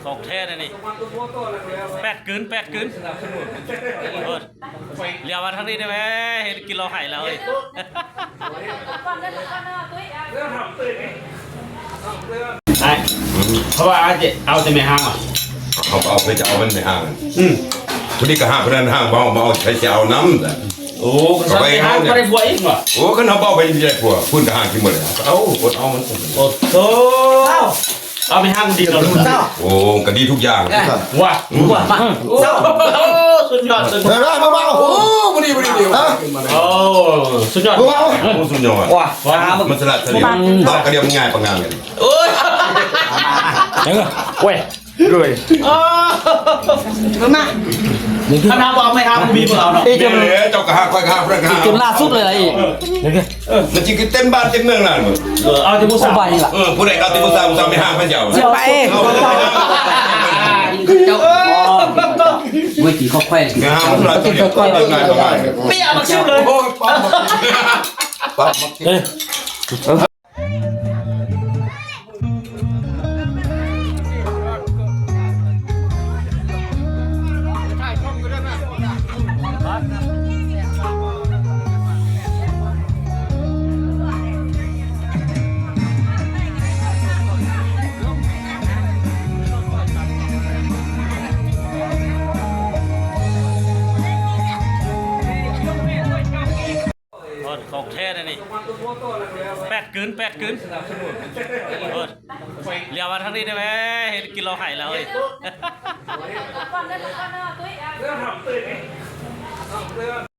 ของแท้เลยนี่แปดกึนเรียกว่าทั้งนี้ได้ไหมเห็นกินเราหายแล้วเลยเพราะว่าเอาจะไม่ห้างอ่ะเอาไปจะเอามันในห้างคนนี้ก็ห้างคนนั้นห้างมาเอาใช้เสียเอาน้ำแต่โอ้ก็ไปห้างก็ได้บัวอีกว่ะโอ้ก็เขาเอาไปใหญ่กว่าพูดกับห้างที่หมดเลยเอาอดเอามันโอ้โหเอาไปห้างดีเราดูโอ้ก็ดีทุกอย่างว้าสุดยอดเบาๆโอ้บุรีเดียวโอ้สุดยอดเบาๆสุดยอดว้ามันสลัดสลิดตอกกระเดียมง่ายประงานกันโอ้ยยังไงเว้ยด้วยมาถ้าน้ำเอาไม่เอามีเปล่าเนาะเดี๋ยวเจ้ากระห้างค่อยกระห้างเพื่อนกระห้างจนล่าสุดเลยอะไรอีกมันจริงคือเต็มบ้านเต็มเมืองนั่นเอาที่มุสาไปนี่แหละผู้ใดเอาที่มุสาไม่ห้างพระเจ้าไปเจ้าเมื่อกี้เขาแขวนงามเราตัวเดียวง่ายประงานไม่เอามาชิวเลยปั๊บของแท้เลยนี่แปดกึนเรียกว่าทั้งนี้ได้ไหมเห็นกินเราหายแล้วเลย